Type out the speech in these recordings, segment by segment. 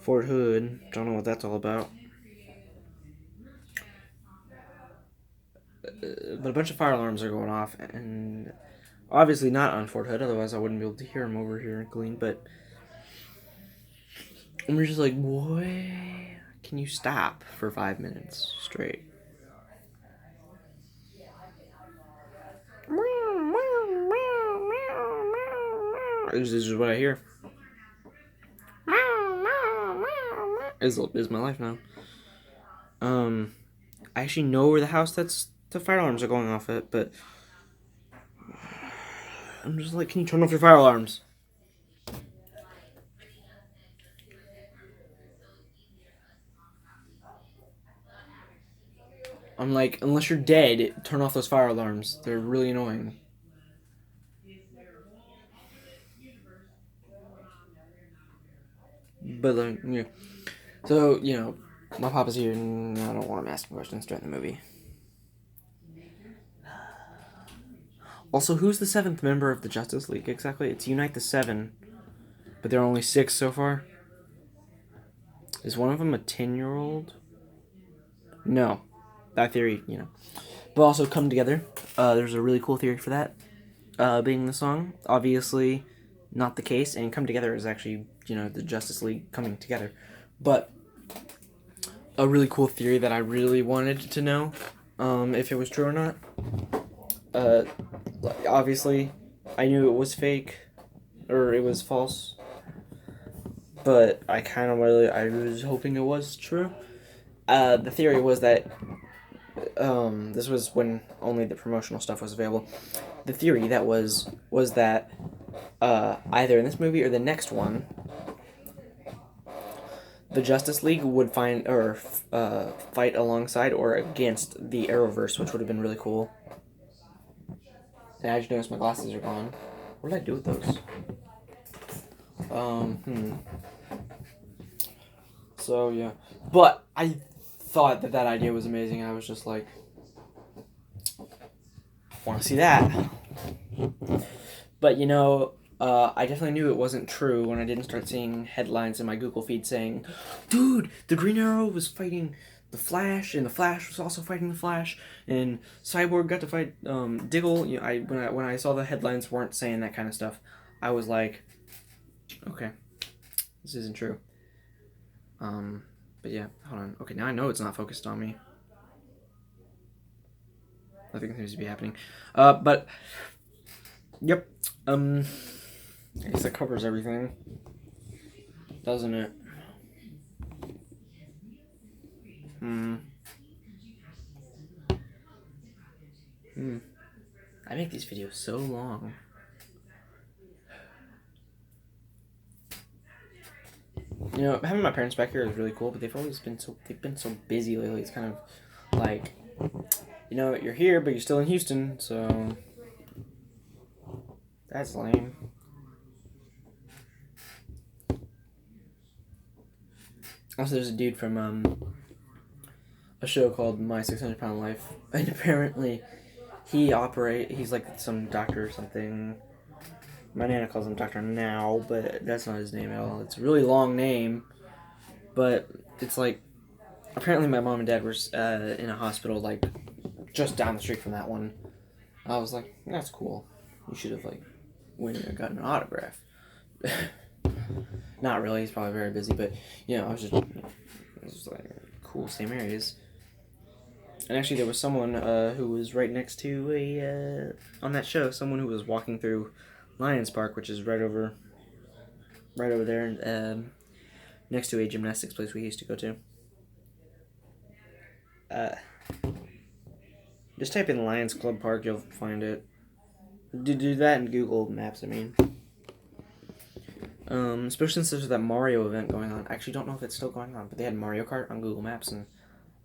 Fort Hood. Don't know what that's all about. But a bunch of fire alarms are going off, and obviously not on Fort Hood, otherwise I wouldn't be able to hear them over here in Killeen, but I'm just like, boy, can you stop for 5 minutes straight? This is what I hear. Is my life now. I actually know where the house that's the fire alarms are going off at, but I'm just like, can you turn off your fire alarms? I'm like, unless you're dead, turn off those fire alarms. They're really annoying. But like, yeah. So, my papa's here and I don't want him asking questions during the movie. Also, who's the seventh member of the Justice League exactly? It's Unite the Seven, but there are only six so far. Is one of them a 10-year-old? No. That theory, But also Come Together. There's a really cool theory for that being the song. Obviously, not the case, and Come Together is actually, the Justice League coming together. But a really cool theory that I really wanted to know if it was true or not. Obviously, I knew it was fake, or it was false, but I was hoping it was true. The theory was that this was when only the promotional stuff was available. The theory that was that either in this movie or the next one, the Justice League would fight alongside or against the Arrowverse, which would have been really cool. And I just noticed my glasses are gone. What did I do with those? So yeah, but I thought that idea was amazing. I was just like, want to see that. But I definitely knew it wasn't true when I didn't start seeing headlines in my Google feed saying, "Dude, the Green Arrow was fighting the Flash, and the Flash was also fighting the Flash, and Cyborg got to fight Diggle." When I saw the headlines weren't saying that kind of stuff, I was like, okay, this isn't true. But yeah, hold on. Okay, now I know it's not focused on me. Nothing seems to be happening. But yep. I guess that covers everything, doesn't it? I make these videos so long. Having my parents back here is really cool, but they've been so busy lately. It's kind of like, you're here, but you're still in Houston, so that's lame. Also, there's a dude from a show called My 600 Pound Life, and apparently he's like some doctor or something. My nana calls him Dr. Now, but that's not his name at all. It's a really long name, but it's like, apparently my mom and dad were in a hospital, like, just down the street from that one. I was like, that's cool. You should have, like, went and gotten an autograph. Not really, he's probably very busy, but, I was just like, cool, same areas. And actually, there was someone who was right next to on that show, someone who was walking through Lions Park, which is right over there, next to a gymnastics place we used to go to. Just type in Lions Club Park, you'll find it. Do that in Google Maps, I mean. Especially since there's that Mario event going on. I actually don't know if it's still going on, but they had Mario Kart on Google Maps, and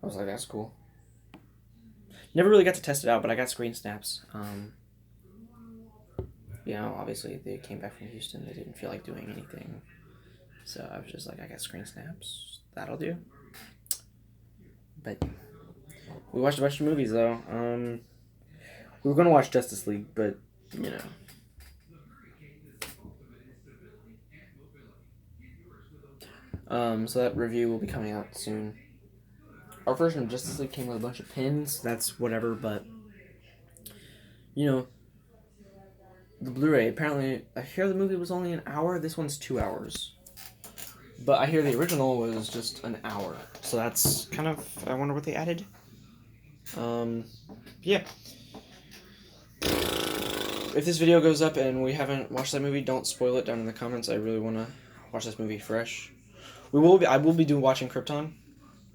I was like, that's cool. Never really got to test it out, but I got screen snaps. Obviously they came back from Houston. They didn't feel like doing anything. So I was just like, I got screen snaps. That'll do. But we watched a bunch of movies, though. We were going to watch Justice League, but, So that review will be coming out soon. Our version of Justice League came with a bunch of pins. That's whatever, but you know, the Blu-ray. Apparently, I hear the movie was only an hour. This one's 2 hours. But I hear the original was just an hour. So that's kind of, I wonder what they added. Yeah. If this video goes up and we haven't watched that movie, don't spoil it down in the comments. I really want to watch this movie fresh. I will be watching Krypton.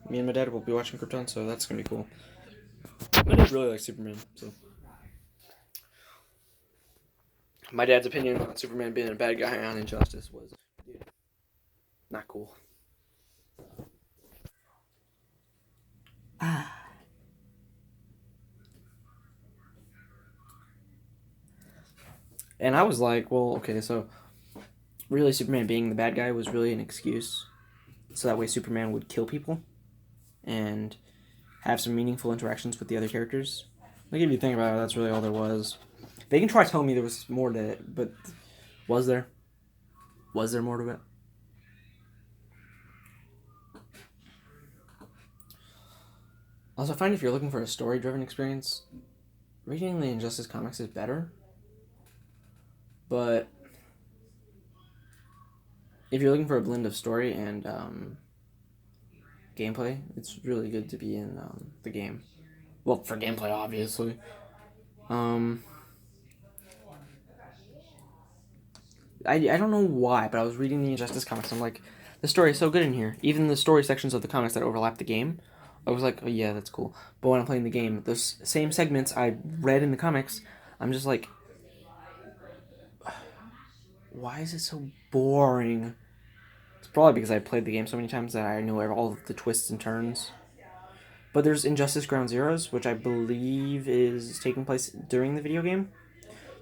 Me and my dad will be watching Krypton, so that's gonna be cool. My dad really likes Superman, so. My dad's opinion on Superman being a bad guy on Injustice was, dude, not cool. And I was like, well, okay, so really Superman being the bad guy was really an excuse. So that way Superman would kill people and have some meaningful interactions with the other characters. Like, if you think about it, that's really all there was. They can try telling me there was more to it, but was there? Was there more to it? Also, I find if you're looking for a story-driven experience, reading the Injustice comics is better. But if you're looking for a blend of story and gameplay, it's really good to be in the game. Well, for gameplay, obviously. I don't know why, but I was reading the Injustice comics. I'm like, the story is so good in here. Even the story sections of the comics that overlap the game, I was like, oh yeah, that's cool. But when I'm playing the game, those same segments I read in the comics, I'm just like, why is it so boring? It's probably because I played the game so many times that I know all of the twists and turns. But there's Injustice Ground Zeroes, which I believe is taking place during the video game.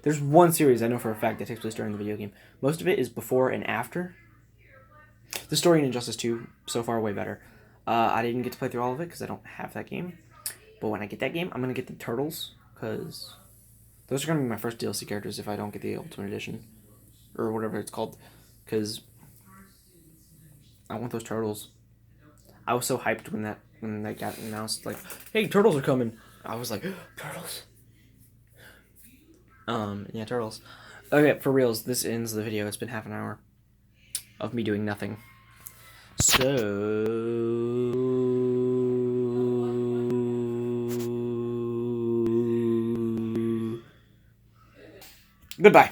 There's one series I know for a fact that takes place during the video game. Most of it is before and after. The story in Injustice 2, so far, way better. I didn't get to play through all of it because I don't have that game. But when I get that game, I'm going to get the Turtles, because those are going to be my first DLC characters if I don't get the Ultimate Edition. Or whatever it's called. Because I want those Turtles. I was so hyped when that got announced. Like, hey, Turtles are coming. I was like, Turtles. Yeah, Turtles. Okay, for reals, this ends the video. It's been half an hour of me doing nothing. So goodbye.